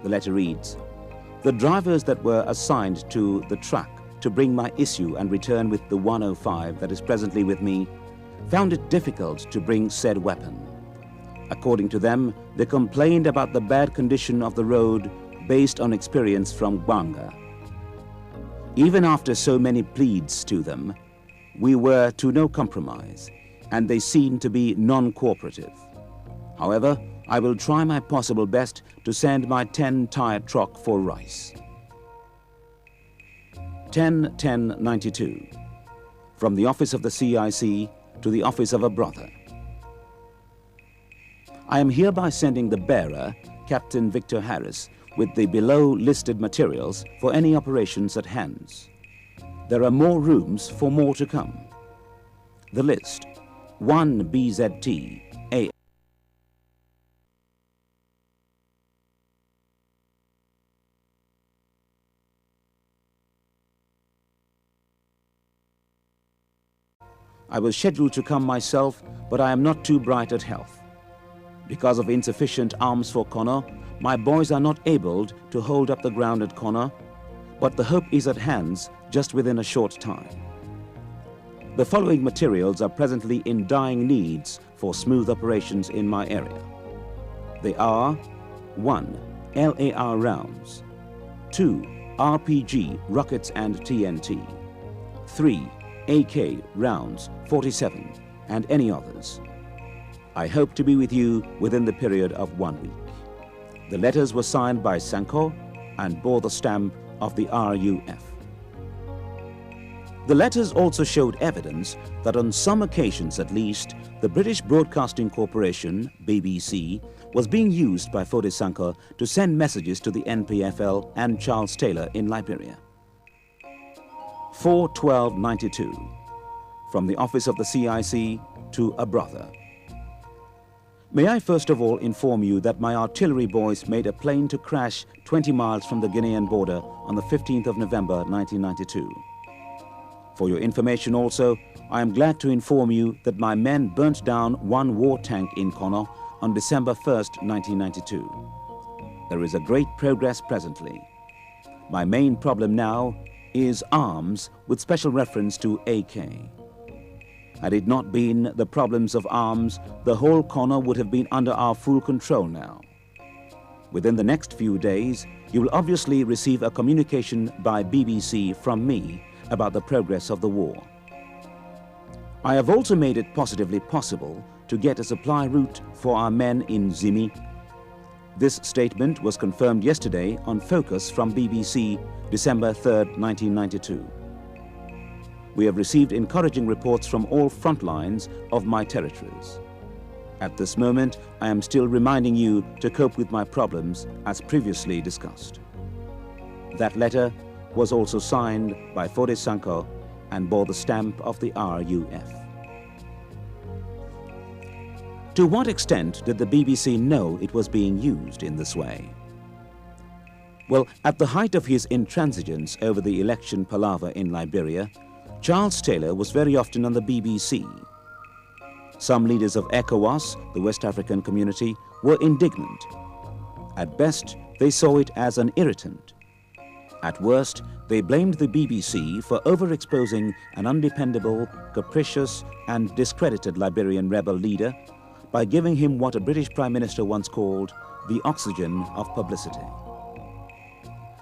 The letter reads, "The drivers that were assigned to the truck to bring my issue and return with the 105 that is presently with me found it difficult to bring said weapon. According to them, they complained about the bad condition of the road based on experience from Gwanga. Even after so many pleads to them, we were to no compromise, and they seemed to be non-cooperative. However, I will try my possible best to send my 10-tire truck for rice." 10-10-92. From the office of the CIC to the office of a brother. I am hereby sending the bearer, Captain Victor Harris, with the below listed materials for any operations at hand. There are more rooms for more to come. The list: 1 BZT A. I was scheduled to come myself, but I am not too bright at health. Because of insufficient arms for Connor, my boys are not able to hold up the ground at Connor, but the hope is at hand just within a short time. The following materials are presently in dying needs for smooth operations in my area. They are: 1. LAR rounds, 2. RPG rockets and TNT, 3. AK rounds 47 and any others. I hope to be with you within the period of 1 week. The letters were signed by Sanko and bore the stamp of the RUF. The letters also showed evidence that on some occasions at least, the British Broadcasting Corporation, BBC, was being used by Fode Sanko to send messages to the NPFL and Charles Taylor in Liberia. 4-12-92. From the office of the CIC to a brother. May I first of all inform you that my artillery boys made a plane to crash 20 miles from the Guinean border on the 15th of November 1992. For your information also, I am glad to inform you that my men burnt down one war tank in Kono on December 1st, 1992. There is a great progress presently. My main problem now is arms with special reference to AK. Had it not been the problems of arms, the whole corner would have been under our full control now. Within the next few days, you will obviously receive a communication by BBC from me about the progress of the war. I have also made it positively possible to get a supply route for our men in Zimi. This statement was confirmed yesterday on Focus from BBC, December 3rd, 1992. We have received encouraging reports from all front lines of my territories. At this moment, I am still reminding you to cope with my problems as previously discussed. That letter was also signed by Fode Sanko and bore the stamp of the RUF. To what extent did the BBC know it was being used in this way? Well, at the height of his intransigence over the election palaver in Liberia, Charles Taylor was very often on the BBC. Some leaders of ECOWAS, the West African community, were indignant. At best, they saw it as an irritant. At worst, they blamed the BBC for overexposing an undependable, capricious and discredited Liberian rebel leader by giving him what a British Prime Minister once called the oxygen of publicity.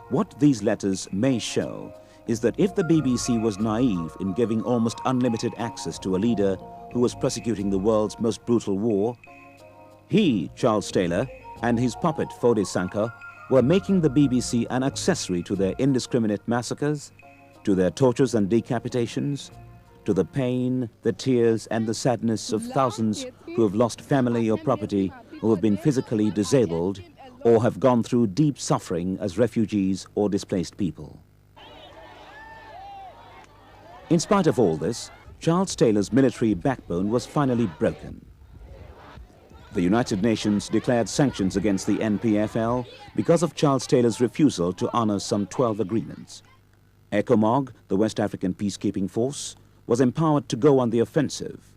What these letters may show is that if the BBC was naive in giving almost unlimited access to a leader who was prosecuting the world's most brutal war, he, Charles Taylor, and his puppet Fode Sanko were making the BBC an accessory to their indiscriminate massacres, to their tortures and decapitations, to the pain, the tears and the sadness of thousands who have lost family or property, who have been physically disabled, or have gone through deep suffering as refugees or displaced people. In spite of all this, Charles Taylor's military backbone was finally broken. The United Nations declared sanctions against the NPFL because of Charles Taylor's refusal to honor some 12 agreements. ECOMOG, the West African peacekeeping force, was empowered to go on the offensive.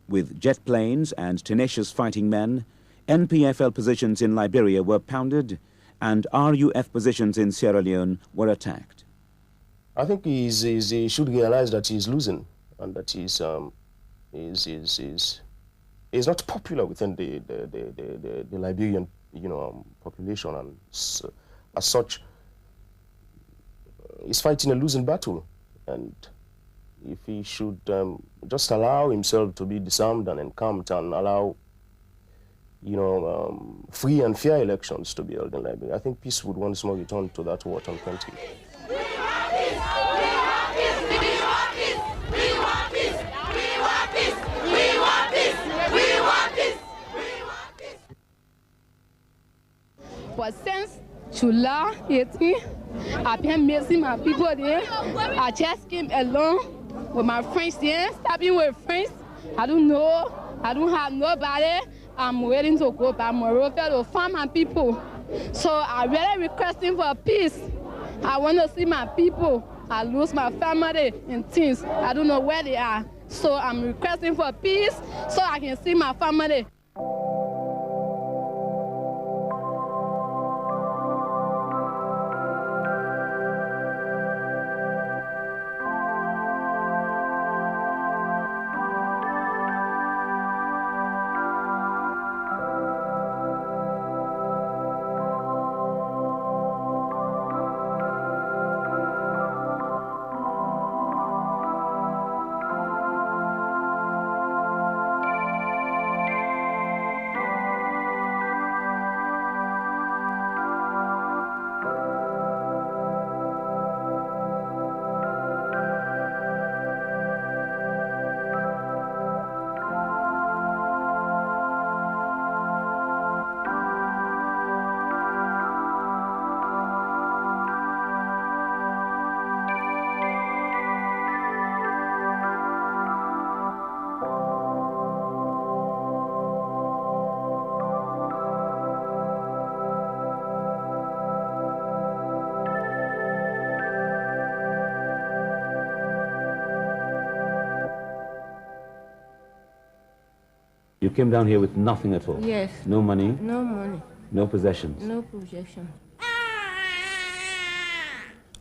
With jet planes and tenacious fighting men, NPFL positions in Liberia were pounded and RUF positions in Sierra Leone were attacked. I think he should realize that he's losing and that he's not popular within the Liberian, population, and as such, he's fighting a losing battle. And if he should just allow himself to be disarmed and encamped and allow, free and fair elections to be held in Liberia, I think peace would once more return to that wartime country. But since July 18, I've been missing my people there. I just came along with my friends there, stopping with friends. I don't know, I don't have nobody. I'm waiting to go back Monrovia to find my people. So I'm really requesting for peace. I want to see my people. I lose my family and things. I don't know where they are. So I'm requesting for peace so I can see my family. You came down here with nothing at all? Yes. No money? No money. No possessions? No possession.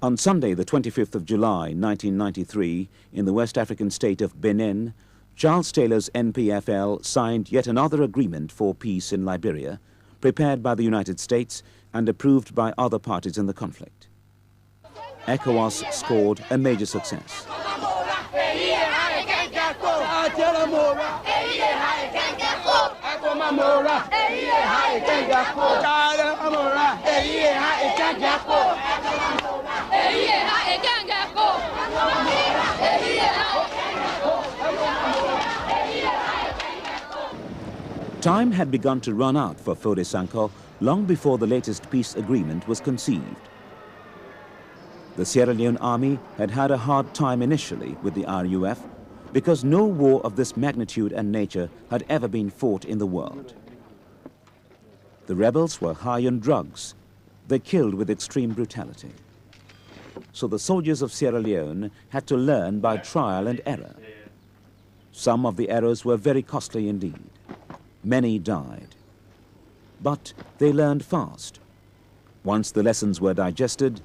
On Sunday, the 25th of July, 1993, in the West African state of Benin, Charles Taylor's NPFL signed yet another agreement for peace in Liberia, prepared by the United States and approved by other parties in the conflict. ECOWAS scored a major success. Time had begun to run out for Foday Sankoh long before the latest peace agreement was conceived. The Sierra Leone army had had a hard time initially with the RUF because no war of this magnitude and nature had ever been fought in the world. The rebels were high on drugs. They killed with extreme brutality. So the soldiers of Sierra Leone had to learn by trial and error. Some of the errors were very costly indeed. Many died. But they learned fast. Once the lessons were digested,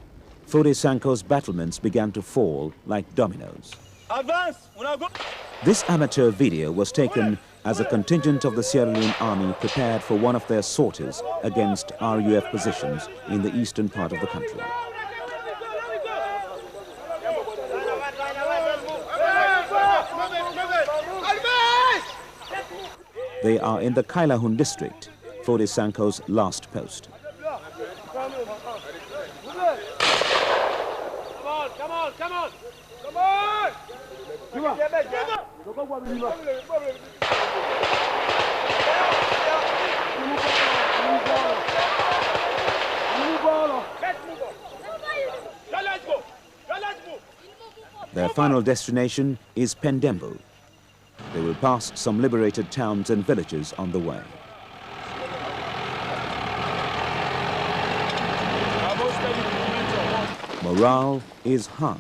Foday Sankoh's battlements began to fall like dominoes. Advance! This amateur video was taken as a contingent of the Sierra Leone army prepared for one of their sorties against RUF positions in the eastern part of the country. They are in the Kailahun district, Foday Sankoh's last post. Their final destination is Pendembo. They will pass some liberated towns and villages on the way. Morale is high.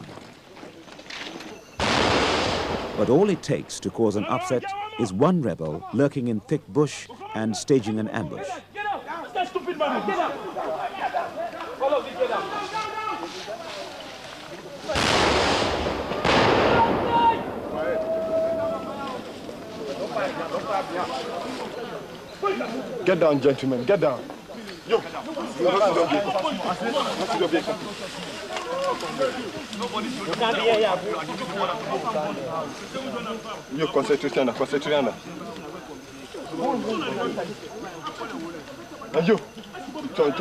But all it takes to cause an upset is one rebel lurking in thick bush and staging an ambush. Get out! Stupid man! Get out! Get down, gentlemen. Get down. Yo. Yo, concentrate. Yo,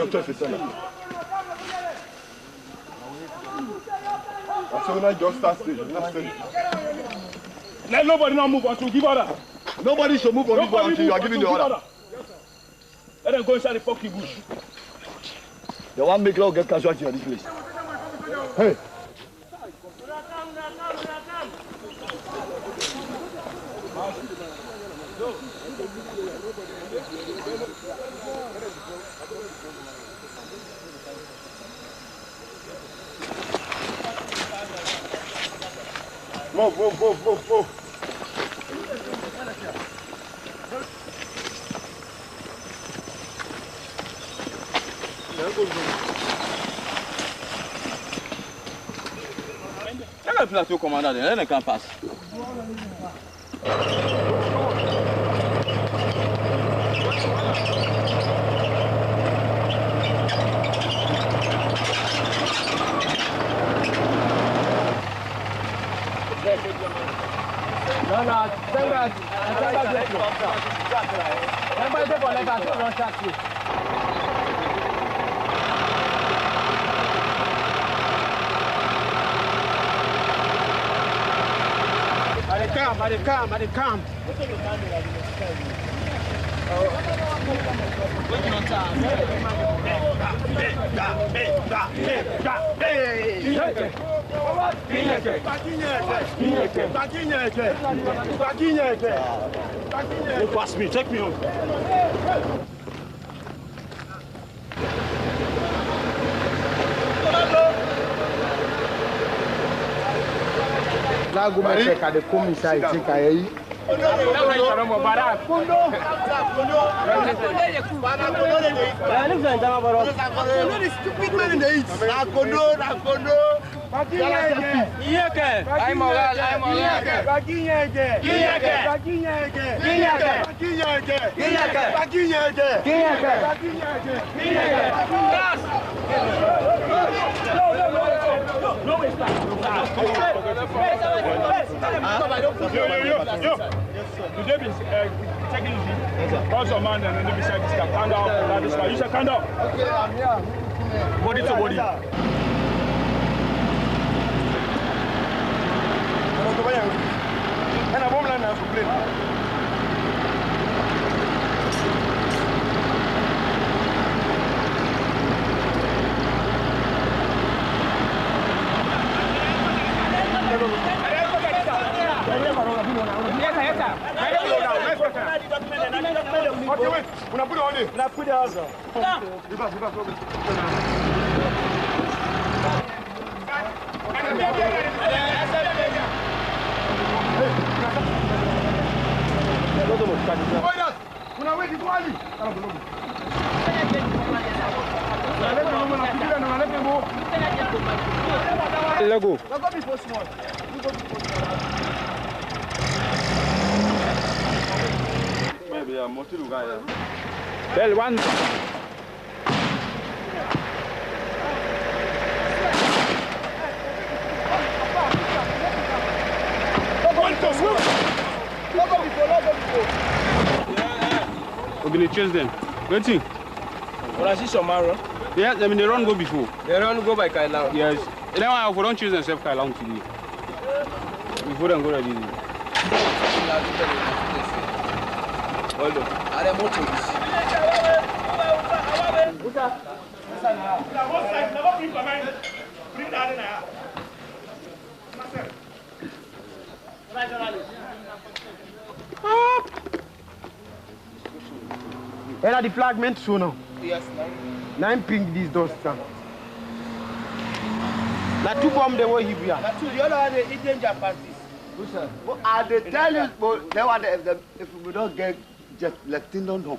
toi, fais ça là. So now just start stage. Let nobody now move until give order. Nobody should move until you are giving the order. Let them go inside the fucking bush. They want to make law get casualty in this place. Hey. Move. Quel est le plateau commandant? Elle ne camp passe. Allez, calme. Pass me, take me home. Là, vous mettez qu'à des commissaires ici, qu'à y Yo. Today be checking the boss of man and then beside this car. Calm down. This one. You should calm down. Okay, I'm here. Body to body. And I'm homeland now to play. Okay, wait. Una put it on it. Una put it on. Lego. Maybe I'm more to the guy. Bell one. We're going to chase them. Waiting. Well, I see some arrow. Yeah, I mean, they don't go before. They don't go by Kailan. Yes. And now if we don't choose themselves, Kailan today. Before they go ready. Hold on. Are they motorists? Where are the flag meant to now? Yes, 9 ping these doors, sir. Now 2 bomb the way he be. Now 2, the other are the danger parties. But I they tell you, but they want if we don't get just let things don't know.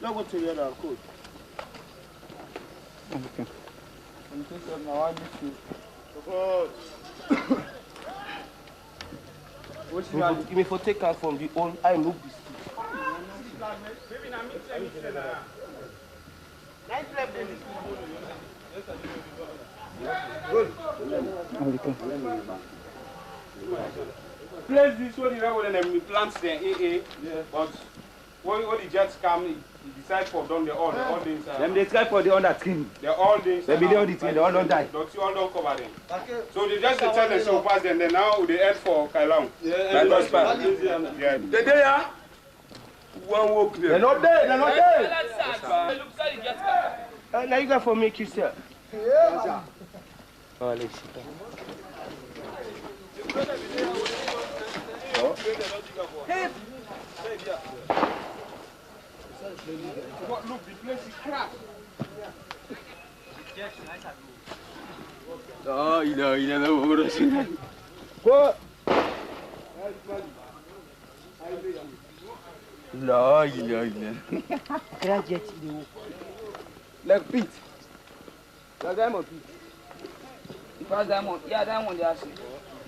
Now go to the other code. Okay. You may for take out from the old I move this. Place this one when them plants there, but when the jets come, he decide for them, they're all inside. Them they try for the other team. They're all inside. They be the other team, they all don't die. Don't you all don't cover them. So they just tell them so pass them, then now they head for Kailong. Yeah, They there? One walk there. They're not there, they're not there. Now you got for make yourself. Yeah. Oh, let's see. Hey. Look, the place is crap. Oh, you know what I'm saying. Go. No, you know. Like Pete. Like Diamond Pete. Because Diamond, yeah, Diamond, they are sick.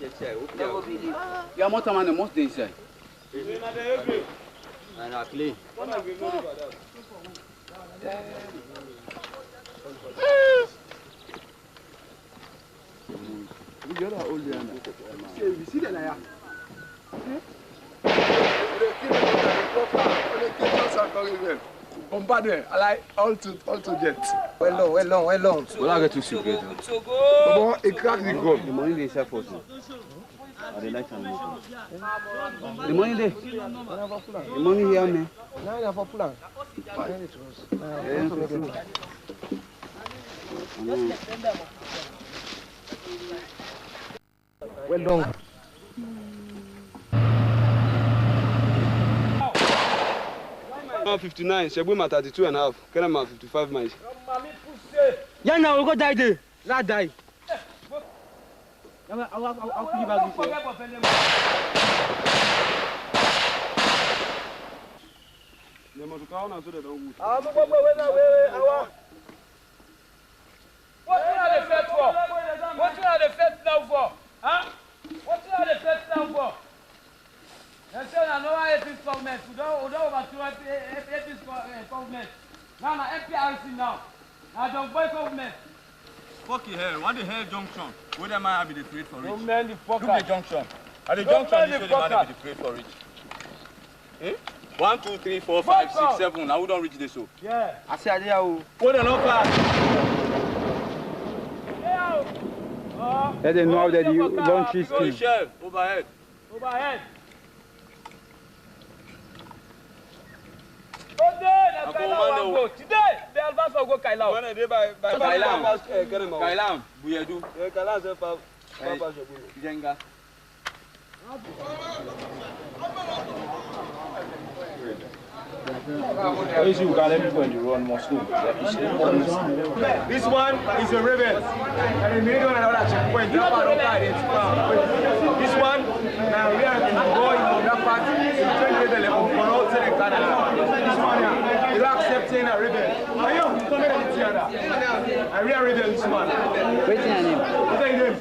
Yes, sir. Never believe. You are more time than most days, sir. And I play. You see the liar? Bombardé, I like all to jet. Well long. Well, I get to secret. Bon, it crack the gun. The money they sell for you. They like and The money there. The money here, man. Now you have a plan. Well done. I'm 59, Shebuma 32 and a half, Kerema 55 miles. Yeah, now we go die there. Not die. I'll put you back this way. They must count so they don't What are the fed for? What are the fed now for? Huh? What are the fed now for? They say I know why it is government. We don't overthrow it is government. Now my NPRC now. Now don't boy government. Fuck you hell, what the hell junction? Where them I be the trade for it? Don't man the fucker. Look the junction. At the junction, you show the man be the trade for it. Eh? 1, 2, 3, 4, 5, 6, 7. Now we don't reach this so. Yeah. I said, yeah. What the no class? They didn't know that you don't cheese Go shell, overhead. Overhead. Today, the advance will go Kailau. When they by Kailam, Buyedu. Kailam se pa Jenga. Easy, we got everybody run more slow. This one is a rebel. And the middle another checkpoint. This one, now we are going on that part to train rebel for all Canada. This one here, you are accepting a rebel. Are you coming at each other? I real rebel this one. What's your name? What's your name?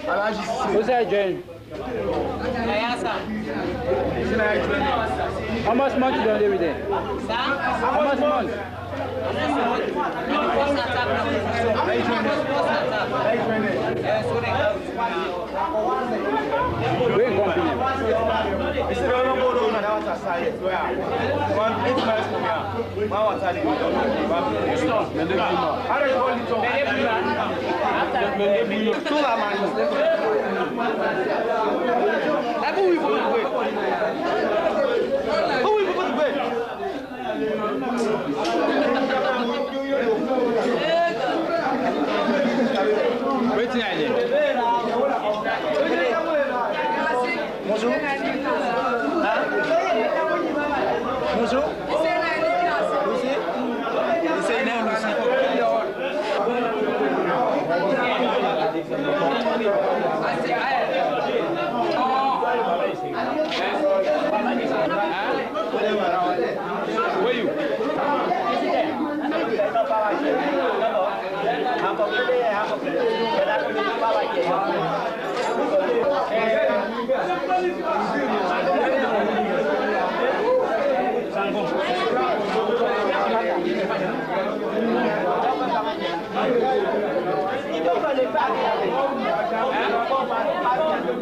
Alaji. Who's that, Jane? How much money do you do every day? How much money? Where you going? It's the only one who knows how to say it. 8 miles from here. My water is how do you call it? Who will put the way? Who will put the way? Wait till I do. Bonjour. Bonjour. Where you?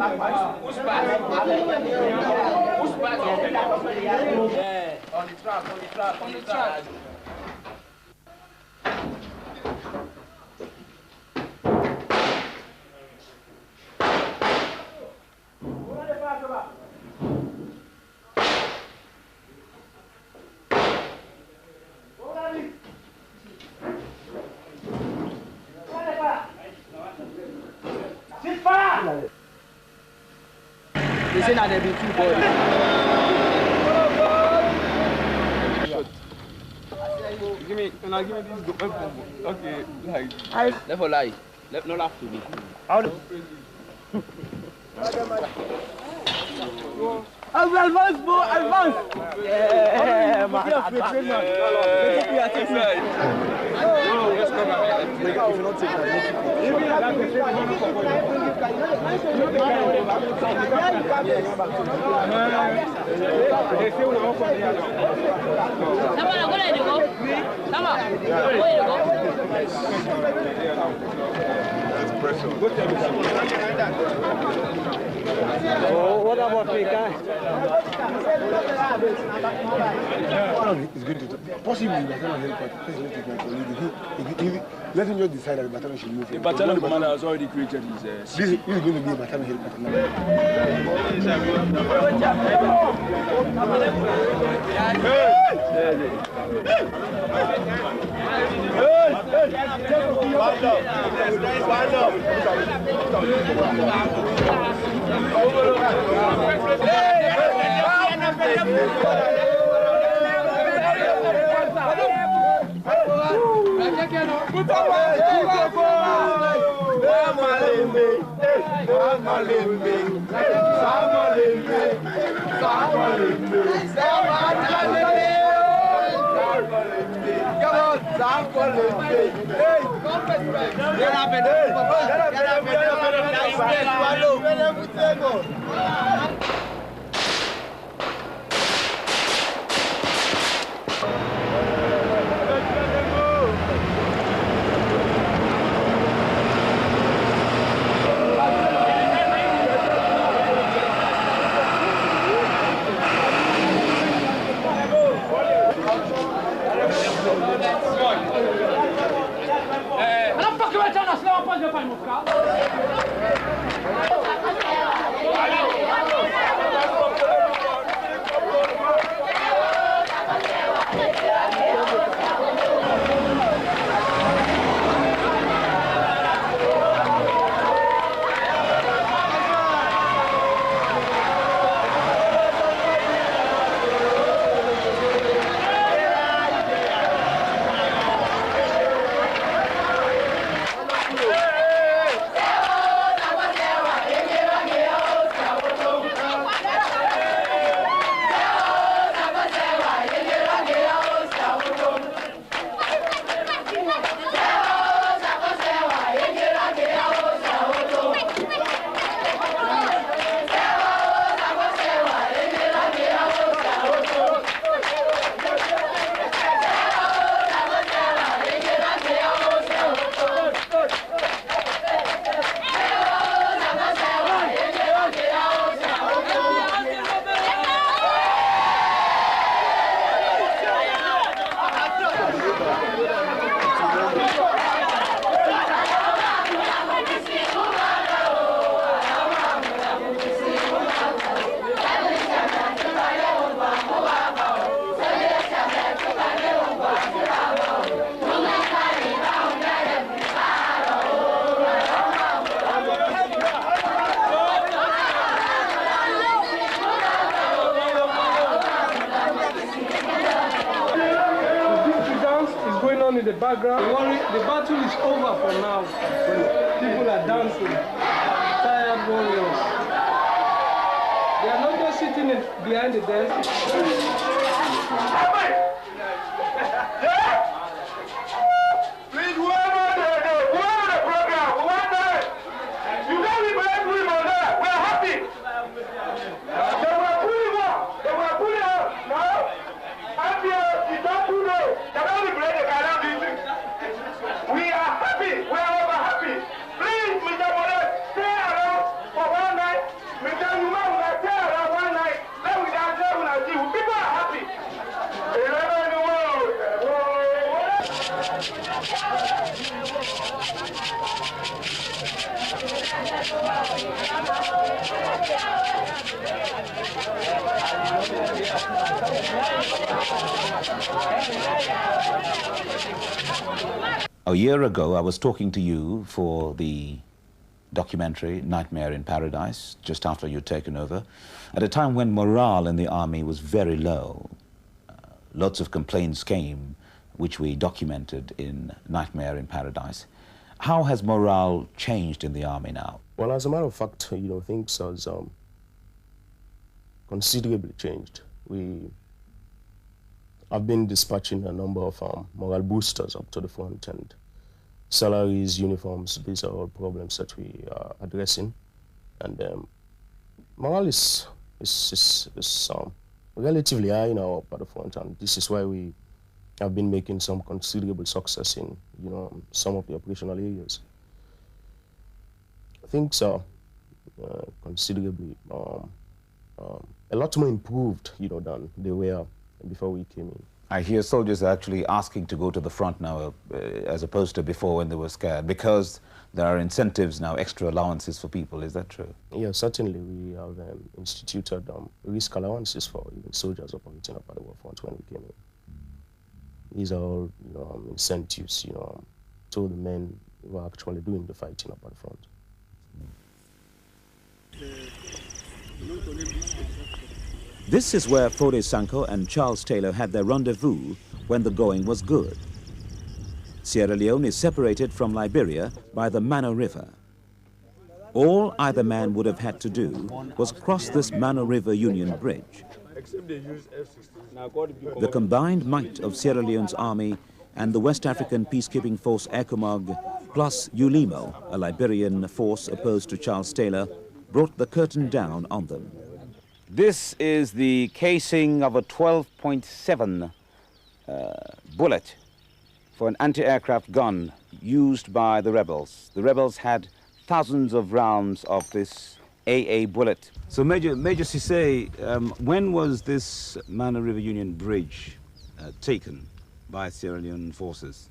Who's part? Who's part? Yeah, on the track, on the track, on the track. They say that there be two bodies. Give me this weapon. Okay, like. Never lie. Let no laugh to me. Advance, bro, advance! Yeah, man. Oh, what about me, guys? It's going to possibly the battalion helicopter. Let him just decide that the battalion should move. The battalion commander has already created his. This is going to be a battalion helicopter now. In the background, the battle is over for now. People are dancing, tired warriors. They are not just sitting behind the desk. Please, whoever the program, you know we believe we are there. We are happy. They were pulling up. They were pulling up. No? You don't pull up. They don't break the canal. We are happy. We are over happy. Please, Mr. Molet, stay around for one night. A year ago, I was talking to you for the documentary Nightmare in Paradise, just after you'd taken over, at a time when morale in the army was very low. Lots of complaints came, which we documented in Nightmare in Paradise. How has morale changed in the army now? Well, as a matter of fact, things has considerably changed. I've been dispatching a number of morale boosters up to the front, and salaries, uniforms, these are all problems that we are addressing. And morale is relatively high now up at the front, and this is why we have been making some considerable success in some of the operational areas. Things are considerably a lot more improved, than they were before we came in. I hear soldiers are actually asking to go to the front now, as opposed to before when they were scared, because there are incentives now, extra allowances for people. Is that true? Yeah, certainly. We have instituted risk allowances for even soldiers operating up at the war front when we came in. These are all incentives, to the men who are actually doing the fighting up at the front. This is where Fode Sanko and Charles Taylor had their rendezvous when the going was good. Sierra Leone is separated from Liberia by the Mano River. All either man would have had to do was cross this Mano River Union Bridge. The combined might of Sierra Leone's army and the West African peacekeeping force ECOMOG, plus ULIMO, a Liberian force opposed to Charles Taylor, brought the curtain down on them. This is the casing of a 12.7 bullet for an anti-aircraft gun used by the rebels. The rebels had thousands of rounds of this AA bullet. So Major Cisse, when was this Mano River Union Bridge taken by Sierra Leone forces?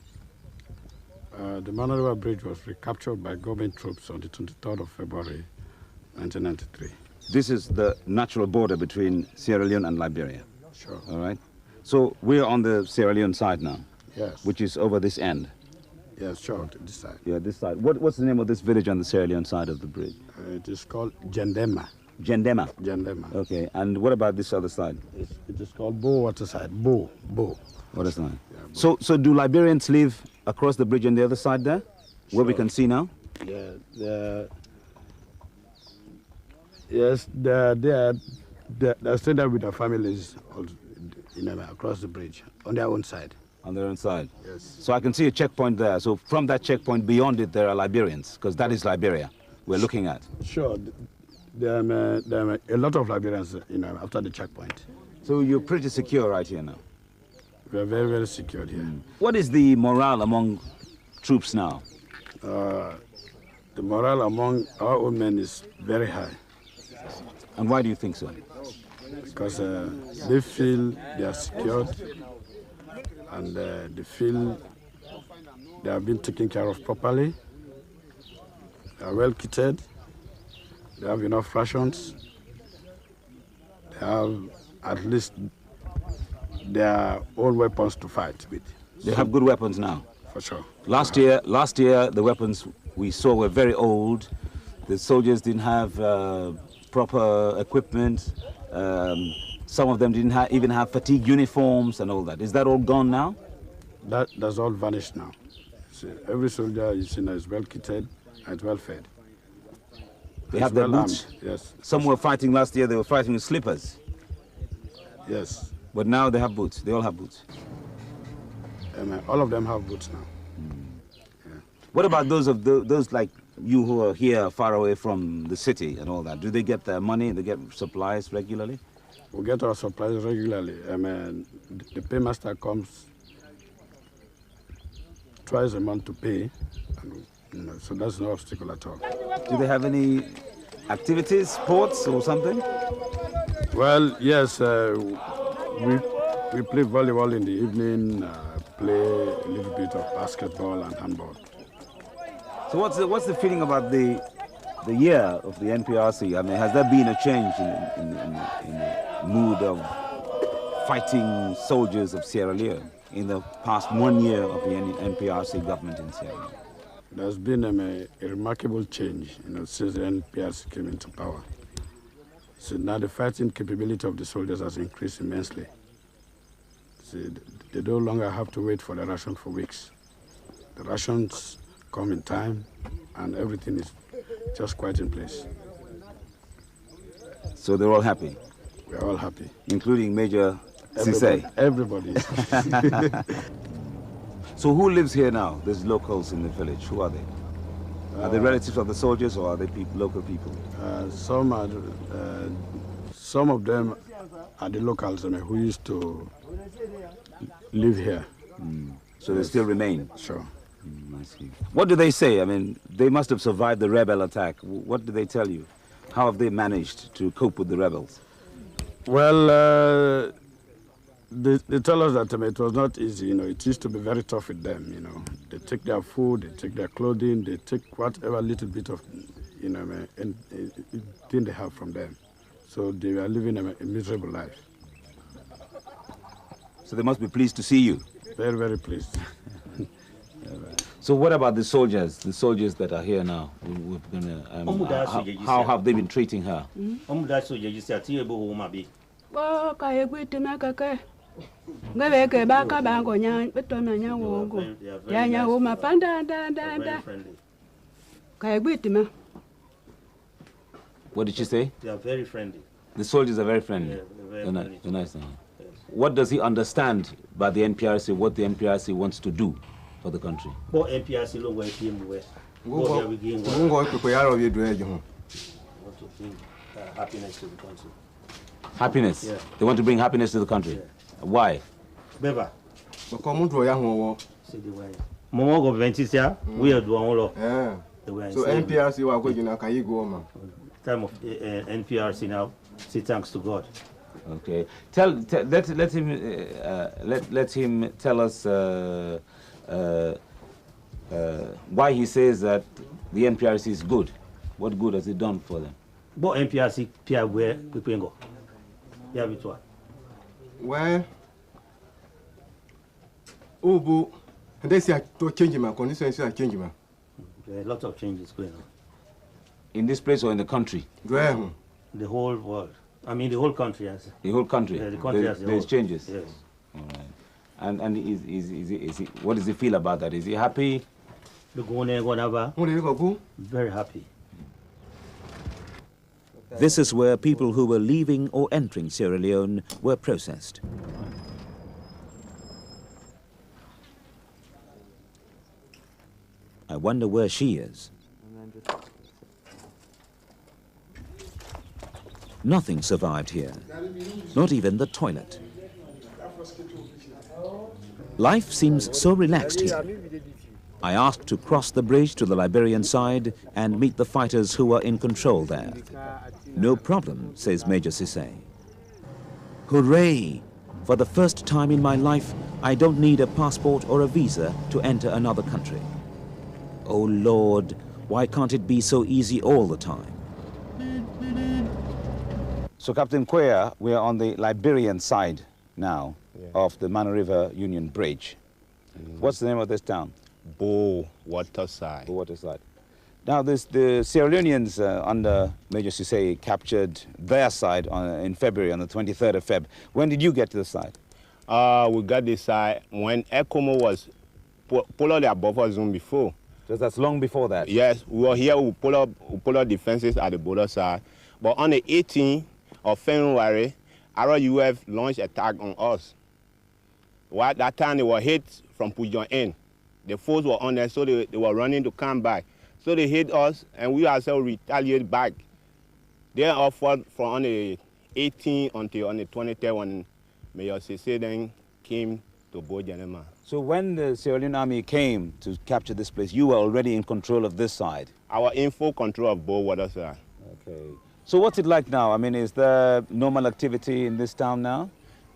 The Mano River Bridge was recaptured by government troops on the 23rd of February, 1993. This is the natural border between Sierra Leone and Liberia. Sure. All right. So we're on the Sierra Leone side now. Yes. Which is over this end. Yes, sure, this side. Yeah, this side. What's the name of this village on the Sierra Leone side of the bridge? It is called Jendema. Jendema? Jendema. Okay, and what about this other side? It is called Bo Waterside. Bo. What is that? Yeah, Bo. So do Liberians live across the bridge on the other side there? Sure. Where we can see now? Yeah, yes, they're staying there with their families across the bridge, on their own side. On their own side? Yes. So I can see a checkpoint there. So from that checkpoint beyond it, there are Liberians, because that is Liberia we're looking at. Sure. There are a lot of Liberians, after the checkpoint. So you're pretty secure right here now? We're very, very secure here. What is the morale among troops now? The morale among our own men is very high. And why do you think so? Because they feel they are secured, and they feel they have been taken care of properly. They are well kitted. They have enough rations. They have at least their own weapons to fight with. They have good weapons now? For sure. Last year, the weapons we saw were very old. The soldiers didn't have proper equipment. Some of them didn't even have fatigue uniforms and all that. Is that all gone now? That's all vanished now. See, every soldier is well kitted and well fed. They have their boots? Armed. Yes. Some were fighting last year, they were fighting with slippers. Yes. But now they have boots. They all have boots. All of them have boots now. Yeah. What about those like you who are here far away from the city and all that? Do they get their money? They get supplies regularly? We get our supplies regularly. The paymaster comes twice a month to pay, and, so that's no obstacle at all. Do they have any activities, sports or something? Well, yes, we play volleyball in the evening, play a little bit of basketball and handball. So what's the feeling about the year of the NPRC? I mean, has there been a change in the mood of fighting soldiers of Sierra Leone in the past 1 year of the NPRC government in Sierra Leone? There's been a remarkable change, since the NPRC came into power. So now the fighting capability of the soldiers has increased immensely. So they no longer have to wait for the ration for weeks. The rations come in time, and everything is just quite in place. So they're all happy? We're all happy. Including Major Sise? Everybody. So who lives here now, these locals in the village? Who are they? Are they relatives of the soldiers, or are they local people? Some of them are the locals who used to live here. So they still remain? Sure. I see. What do they say? I mean, they must have survived the rebel attack. What do they tell you? How have they managed to cope with the rebels? Well, they tell us that it was not easy. It used to be very tough with them. They take their food, they take their clothing, they take whatever little bit of, thing they have from them. So they were living a miserable life. So they must be pleased to see you. Very, very pleased. So what about the soldiers that are here now? How have they been treating her? What did she say? They are very friendly. The soldiers are very friendly. Yeah, they're very friendly. Nice. Yes. What does he understand by the NPRC, what the NPRC wants to do for the country? What NPRC look like PM West? What we gain? Want to bring happiness to the country. Happiness? Yeah. They want to bring happiness to the country? Yeah. Why? Beba. So NPRC wa going to can you go man? Time of NPRC now. Say thanks to God. Okay. Let him tell us why he says that the NPRC is good. What good has it done for them? But NPRC Pia where we can go. Yeah, with what? Well, they say to change my conditions are changing man. There are a lot of changes going on. In this place or in the country? Where? The whole world. I mean, the whole country has. The whole country. Yeah, the country has. There's changes. Yes. All right. And is he? What does he feel about that? Is he happy? Very happy. This is where people who were leaving or entering Sierra Leone were processed. I wonder where she is. Nothing survived here, not even the toilet. Life seems so relaxed here. I asked to cross the bridge to the Liberian side and meet the fighters who are in control there. No problem, says Major Sise. Hooray! For the first time in my life, I don't need a passport or a visa to enter another country. Oh Lord, why can't it be so easy all the time? So Captain Kwea, we are on the Liberian side now of the Mana River Union Bridge. What's the name of this town? Waterside. Waterside. Now, the Sierra Leoneans under Major Sise captured their side in February, on the 23rd of Feb. When did you get to the side? We got this side when Komo was pull out their buffer zone before. So that's long before that? Yes, we were here, we pull up defenses at the border side. But on the 18th of February, RUF launched attack on us. Well, at that time, they were hit from Pujon end. The force were on there, so they were running to come back. So they hit us, and we ourselves retaliate back. They offered from on the 18th until on the 23rd when Major Sise then came to Bojanema. So when the Sierra Leone army came to capture this place, you were already in control of this side? I was in full control of both waters, sir. Okay. So what's it like now? I mean, is there normal activity in this town now?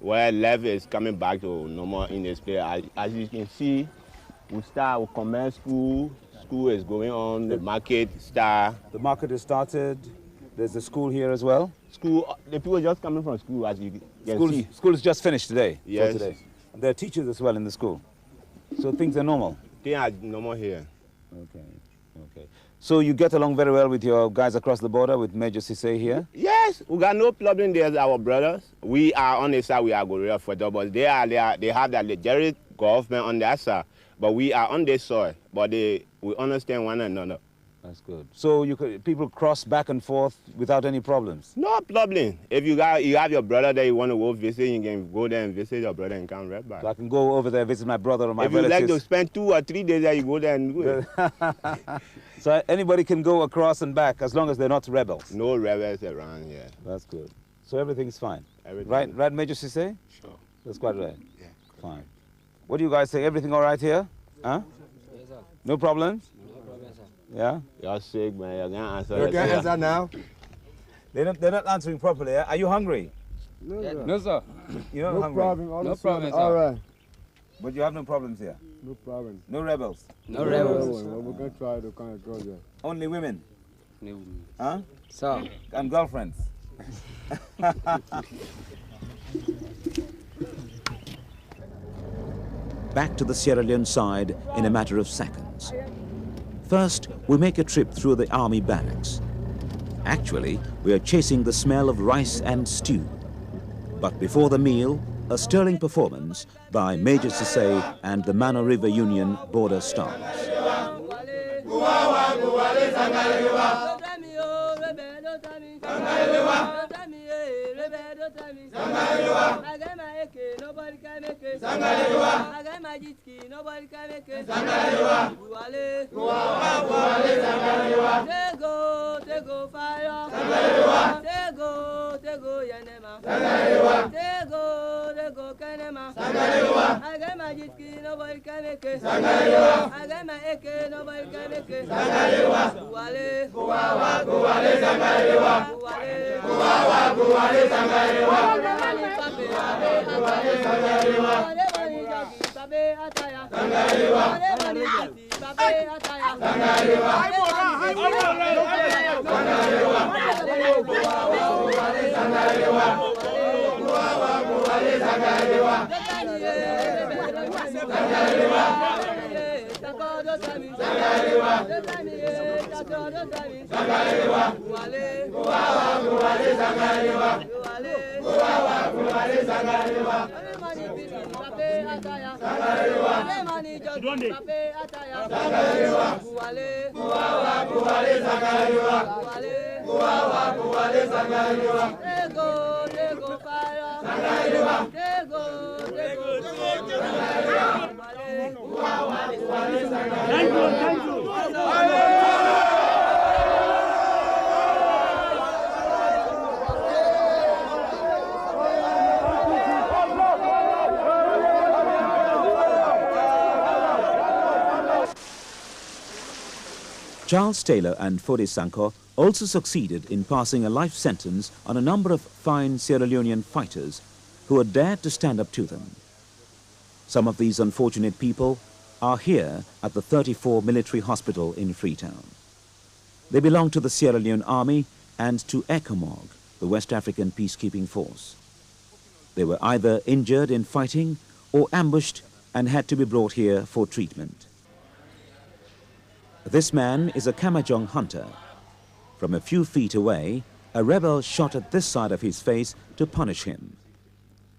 where life is coming back to normal in this place. As you can see, we start with commerce school. School is going on, the market start. The market has started. There's a school here as well. School, the people just coming from school, as you can see. School is just finished today. Yes. For today. There are teachers as well in the school. So things are normal. Things are normal here. Okay. Okay. So you get along very well with your guys across the border, with Major Cisse here? Yes, we got no problem. There's our brothers. We are on the side, we are Gorilla Photo, but they have that legitimate government on that side. But we are on this soil, but we understand one another. That's good. So people cross back and forth without any problems? No problem. If you have your brother that you want to go visit, you can go there and visit your brother and come right back. So I can go over there, visit my brother or my relatives? If you like to spend 2 or 3 days there, you go there and do it. So anybody can go across and back as long as they're not rebels? No rebels around here. That's good. So everything's fine? Everything. Right, Major Cisse? Sure. That's quite right? Yeah. Fine. What do you guys say? Everything all right here? Huh? Yes, sir. No problems? No problem, sir. Yeah? You're sick, man. You're going to answer. You can answer now. They're not answering properly. Eh? Are you hungry? No, sir. No, sir. You're not no hungry? Problem. No problem, sir. All right. But you have no problems here? No problem. No rebels? No rebels. Well, we can try to kind of go there. Only women? No women. Huh? Sir. And girlfriends? Back to the Sierra Leone side in a matter of seconds. First, we make a trip through the army barracks. Actually, we are chasing the smell of rice and stew. But before the meal, a sterling performance by Major Cisse and the Mano River Union border stars. Nobody can make it. I got my jet ski, nobody can make it. Tego fire. Tego yanema. Tego kanema. I got my jet ski, nobody can make it. I got my AK, nobody can make it. Charles Taylor and Fode Sanko also succeeded in passing a life sentence on a number of fine Sierra Leonean fighters who had dared to stand up to them. Some of these unfortunate people are here at the 34 Military Hospital in Freetown. They belong to the Sierra Leone Army and to ECOMOG, the West African Peacekeeping Force. They were either injured in fighting or ambushed and had to be brought here for treatment. This man is a Kamajong hunter. From a few feet away, a rebel shot at this side of his face to punish him.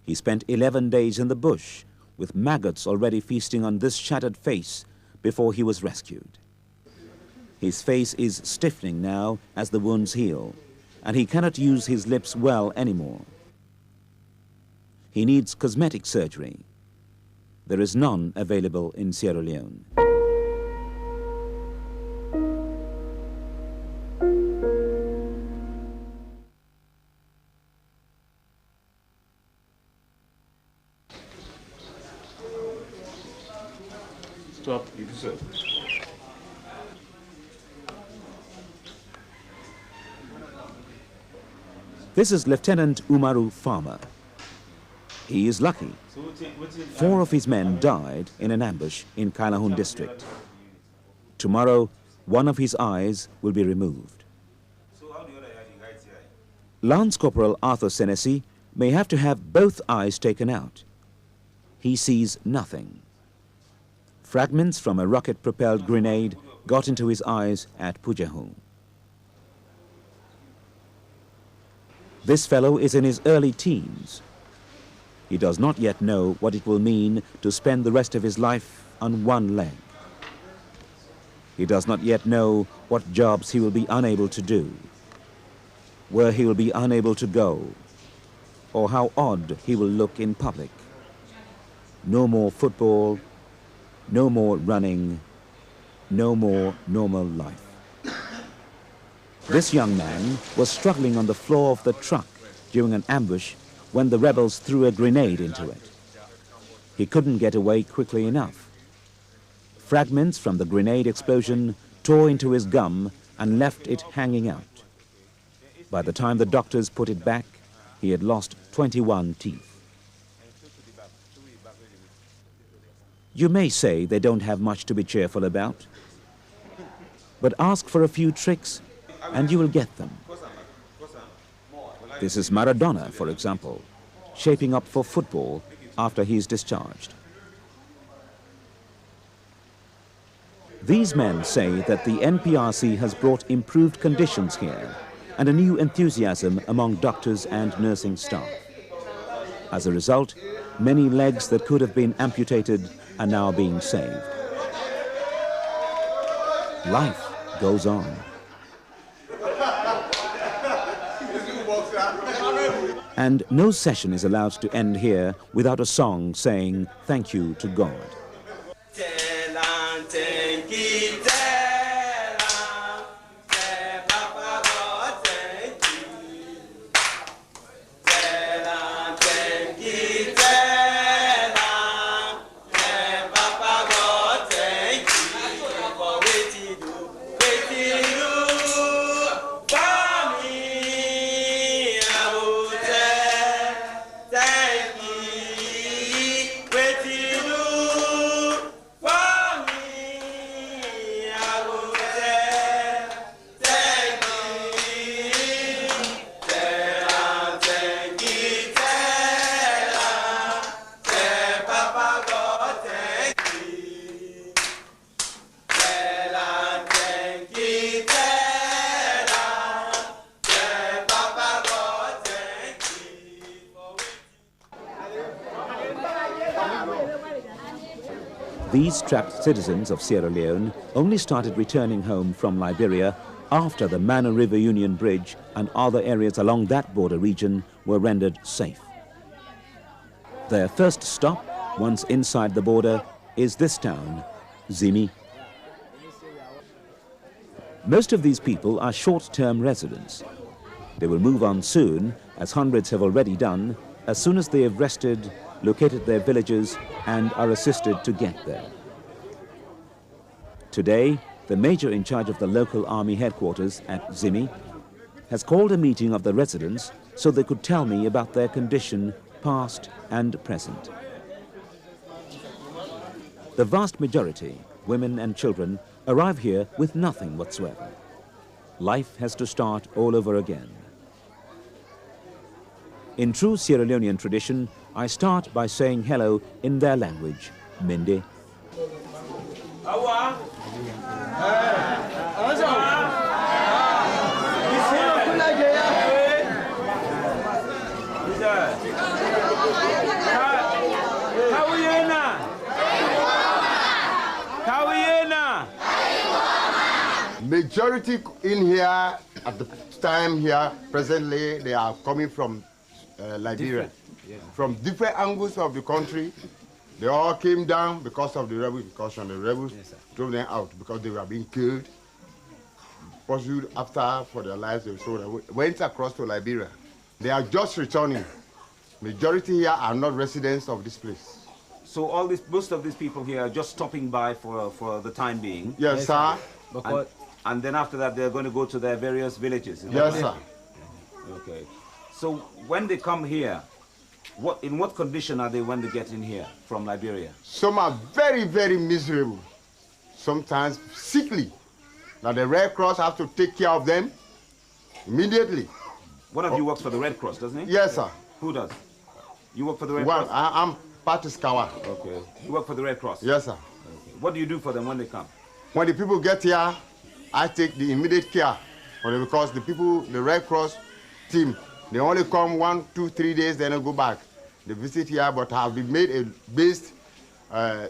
He spent 11 days in the bush, with maggots already feasting on this shattered face before he was rescued. His face is stiffening now as the wounds heal, and he cannot use his lips well anymore. He needs cosmetic surgery. There is none available in Sierra Leone. Stop, you sir. This is Lieutenant Umaru Farmer. He is lucky. 4 of his men died in an ambush in Kailahun district. Tomorrow, one of his eyes will be removed. Lance Corporal Arthur Senesi may have to have both eyes taken out. He sees nothing. Fragments from a rocket-propelled grenade got into his eyes at Pujahun. This fellow is in his early teens. He does not yet know what it will mean to spend the rest of his life on one leg. He does not yet know what jobs he will be unable to do, where he will be unable to go, or how odd he will look in public. No more football, no more running, no more normal life. This young man was struggling on the floor of the truck during an ambush when the rebels threw a grenade into it. He couldn't get away quickly enough. Fragments from the grenade explosion tore into his gum and left it hanging out. By the time the doctors put it back, he had lost 21 teeth. You may say they don't have much to be cheerful about, but ask for a few tricks and you will get them. This is Maradona, for example, shaping up for football after he is discharged. These men say that the NPRC has brought improved conditions here and a new enthusiasm among doctors and nursing staff. As a result, many legs that could have been amputated are now being saved. Life goes on. And no session is allowed to end here without a song saying thank you to God. These trapped citizens of Sierra Leone only started returning home from Liberia after the Mana River Union Bridge and other areas along that border region were rendered safe. Their first stop, once inside the border, is this town, Zimi. Most of these people are short-term residents. They will move on soon, as hundreds have already done, as soon as they have rested, located their villages, and are assisted to get there. Today, the major in charge of the local army headquarters at Zimi has called a meeting of the residents so they could tell me about their condition, past and present. The vast majority, women and children, arrive here with nothing whatsoever. Life has to start all over again. In true Sierra Leonean tradition, I start by saying hello in their language, Mende. Majority in here at the time here presently they are coming from Liberia, from different angles of the country. They all came down because of the rebels, drove them out because they were being killed, pursued after for their lives. So they went across to Liberia. They are just returning. Majority here are not residents of this place. So most of these people here are just stopping by for the time being? Yes, sir. And then after that, they're going to go to their various villages? Yes, sir. Okay. So when they come here, In what condition are they when they get in here from Liberia? Some are very, very miserable. Sometimes sickly. Now the Red Cross have to take care of them immediately. One of you works for the Red Cross, doesn't he? Yes, sir. Who does? You work for the Red Cross? I'm Patiskawa. Okay. You work for the Red Cross? Yes, sir. Okay. What do you do for them when they come? When the people get here, I take the immediate care for them because the Red Cross team, they only come 1, 2, 3 days, then they go back. They visit here, but have been made a based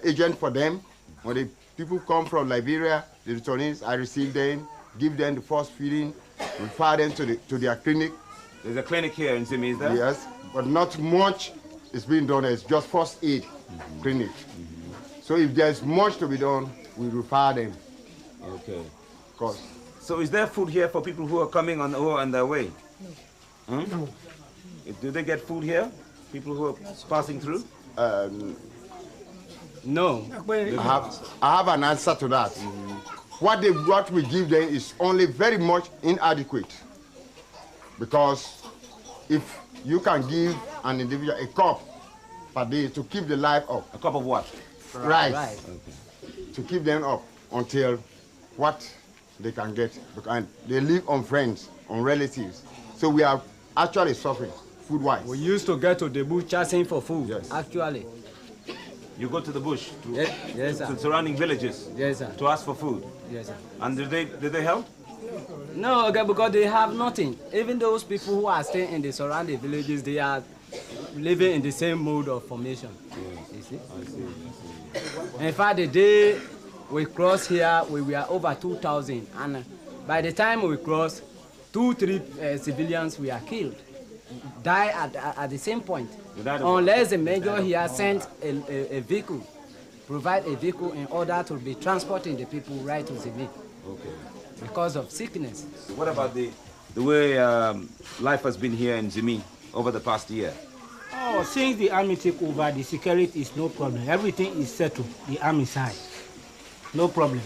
agent for them. When the people come from Liberia, the returnees, I receive them, give them the first feeding, refer them to their clinic. There's a clinic here in Zimi, is there? Yes, but not much is being done. It's just first aid clinic. So if there's much to be done, we refer them. Okay. Of course. So is there food here for people who are coming on their way? No. Hmm? Do they get food here? People who are passing through? No. I have an answer to that. What we give them is only very much inadequate. Because if you can give an individual a cup per day to keep the life up. A cup of what? Rice. Okay. To keep them up until what they can get. And they live on friends, on relatives. So we are actually suffering food-wise. We used to get to the bush chasing for food, yes. Actually. You go to the bush to, yes, sir. To surrounding villages, yes, sir. To ask for food? Yes, sir. And did they help? No, okay, because they have nothing. Even those people who are staying in the surrounding villages, they are living in the same mode of formation. Yes. You see? I see. In fact, the day we crossed here, we were over 2,000. And by the time we crossed, 2-3 civilians were killed, die at the same point. Unless the major here sent a vehicle, provide a vehicle in order to be transporting the people right to Zimi. Okay. Because of sickness. What about the way life has been here in Zimi over the past year? Oh, since the army took over, the security is no problem. Everything is settled, the army side. No problem.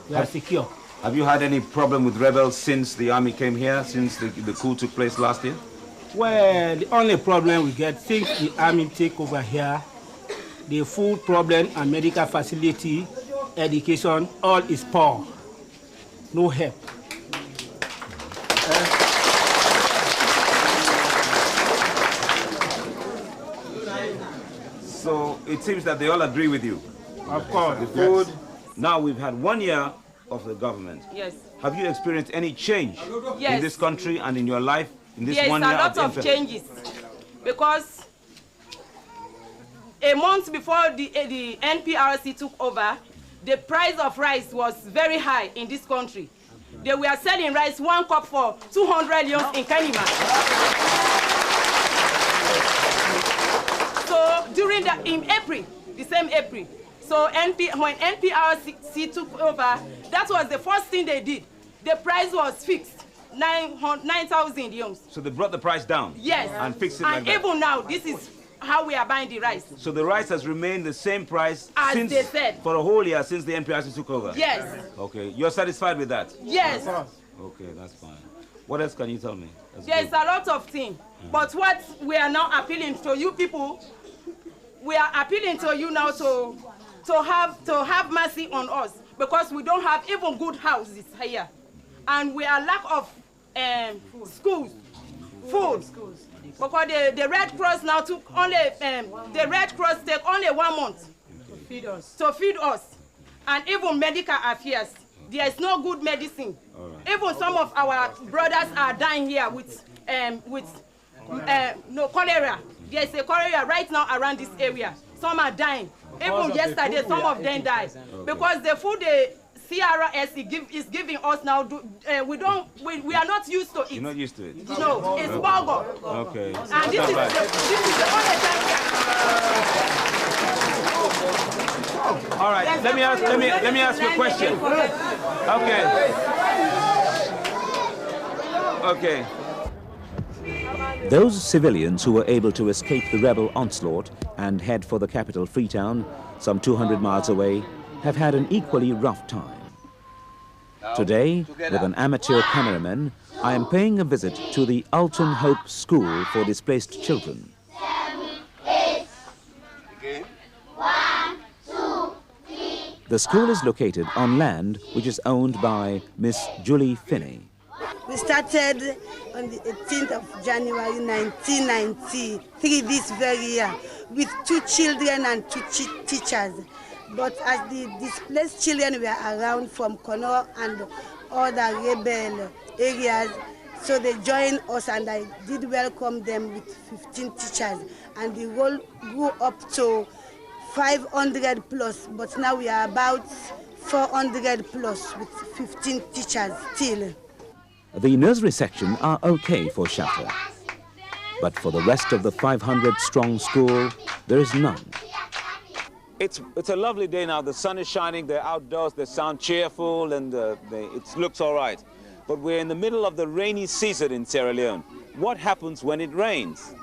We are secure. Have you had any problem with rebels since the army came here, since the coup took place last year? Well, the only problem we get since the army take over here, the food problem and medical facility, education, all is poor. No help. So it seems that they all agree with you. Of course. The food. Yes. Now we've had 1 year of the government. Yes. Have you experienced any change yes. in this country and in your life in this yes, 1 year? Yes, a lot of changes. Because a month before the NPRC took over, the price of rice was very high in this country. They were selling rice 1 cup for 200 yuan in Kanima. So during in April, the same April, so when NPRC took over, that was the first thing they did. The price was fixed, 9,000 yuans. So they brought the price down? Yes. And fixed it and like that? Even now, this is how we are buying the rice. So the rice has remained the same price as since, they said, for a whole year since the NPRC took over? Yes. Okay. You're satisfied with that? Yes. Okay, that's fine. What else can you tell me? There's a lot of things. But what we are now appealing to you people, we are appealing to you now to have mercy on us, because we don't have even good houses here. And we are lack of schools, food. Because the Red Cross now took only, the Red Cross take only 1 month to feed us. And even medical affairs, there is no good medicine. Right. Even some of our brothers are dying here with no cholera. There is a cholera right now around this area. Some are dying. Even yesterday, some of them died. Okay. Because the food the CRS is giving us now, we are not used to it. You're not used to it? No, it's burger. Okay. And this is the only time. All right, let me ask you a question. Okay. Those civilians who were able to escape the rebel onslaught and head for the capital, Freetown, some 200 miles away, have had an equally rough time. Today, with an amateur cameraman, I am paying a visit to the Alton Hope School for Displaced Children. The school is located on land which is owned by Miss Julie Finney. We started on the 18th of January 1993, this very year, with 2 children and 2 teachers. But as the displaced children were around from Kono and other rebel areas, so they joined us, and I did welcome them with 15 teachers. And the role grew up to 500 plus, but now we are about 400 plus with 15 teachers still. The nursery section are okay for shelter, but for the rest of the 500-strong school, there is none. It's a lovely day now. The sun is shining, they're outdoors, they sound cheerful, and it looks all right. But we're in the middle of the rainy season in Sierra Leone. What happens when it rains?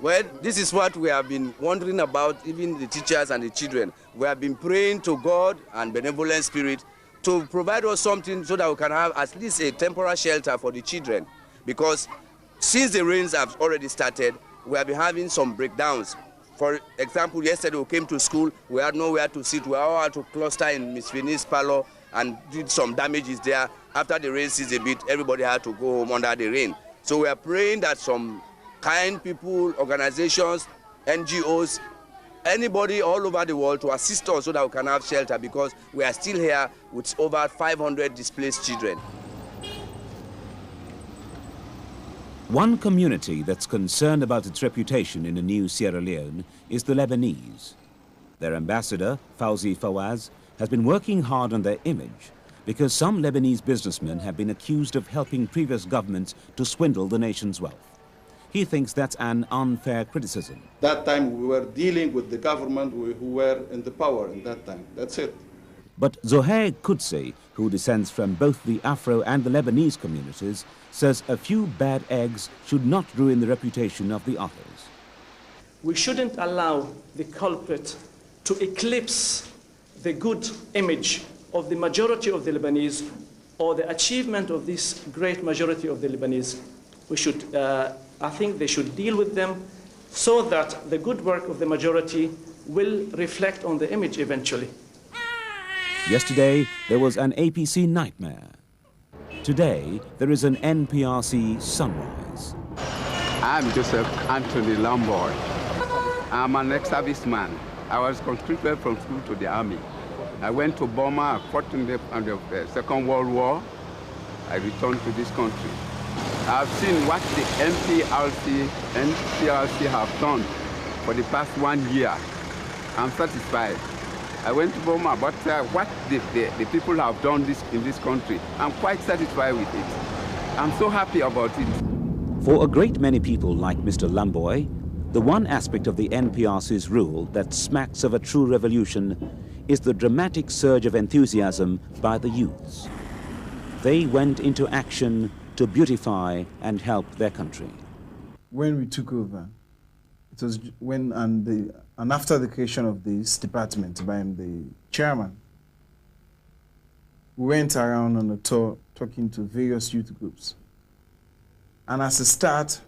Well, this is what we have been wondering about, even the teachers and the children. We have been praying to God and benevolent spirit to provide us something so that we can have at least a temporary shelter for the children. Because since the rains have already started, we have been having some breakdowns. For example, yesterday we came to school, we had nowhere to sit. We all had to cluster in Miss Finney's parlor and did some damages there. After the rain ceased a bit, everybody had to go home under the rain. So we are praying that some kind people, organizations, NGOs, anybody all over the world to assist us so that we can have shelter, because we are still here with over 500 displaced children. One community that's concerned about its reputation in a new Sierra Leone is the Lebanese. Their ambassador, Fawzi Fawaz, has been working hard on their image because some Lebanese businessmen have been accused of helping previous governments to swindle the nation's wealth. He thinks that's an unfair criticism. That time we were dealing with the government who were in the power in that time. That's it. But Zohair Kudsi, who descends from both the Afro and the Lebanese communities, says a few bad eggs should not ruin the reputation of the others. We shouldn't allow the culprit to eclipse the good image of the majority of the Lebanese or the achievement of this great majority of the Lebanese. We should, I think they should deal with them so that the good work of the majority will reflect on the image eventually. Yesterday, there was an APC nightmare. Today, there is an NPRC sunrise. I'm Joseph Anthony Lamboy. I'm an ex-serviceman. I was conscripted from school to the army. I went to Burma, I fought in the Second World War. I returned to this country. I've seen what the NPRC have done for the past 1 year. I'm satisfied. I went to Burma, but what the people have done in this country, I'm quite satisfied with it. I'm so happy about it. For a great many people like Mr. Lamboy, the one aspect of the NPRC's rule that smacks of a true revolution is the dramatic surge of enthusiasm by the youths. They went into action to beautify and help their country. When we took over, it was when and after the creation of this department by the chairman, we went around on a tour talking to various youth groups. And as a start,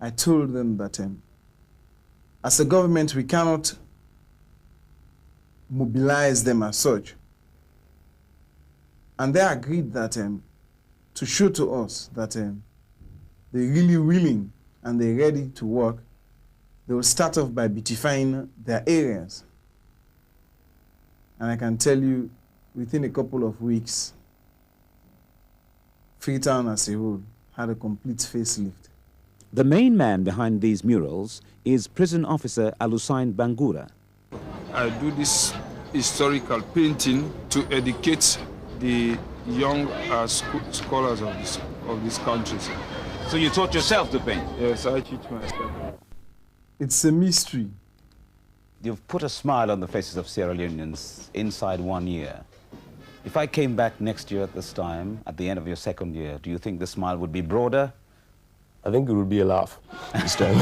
I told them that as a government, we cannot mobilize them as such. And they agreed that to show to us that they're really willing and they're ready to work, they will start off by beautifying their areas. And I can tell you, within a couple of weeks, Freetown as a whole had a complete facelift. The main man behind these murals is prison officer Alusain Bangura. I do this historical painting to educate the young scholars of this country. So you taught yourself to paint? Yes, I teach myself. It's a mystery. You've put a smile on the faces of Sierra Leoneans inside 1 year. If I came back next year at this time, at the end of your second year, do you think the smile would be broader? I think it would be a laugh this time.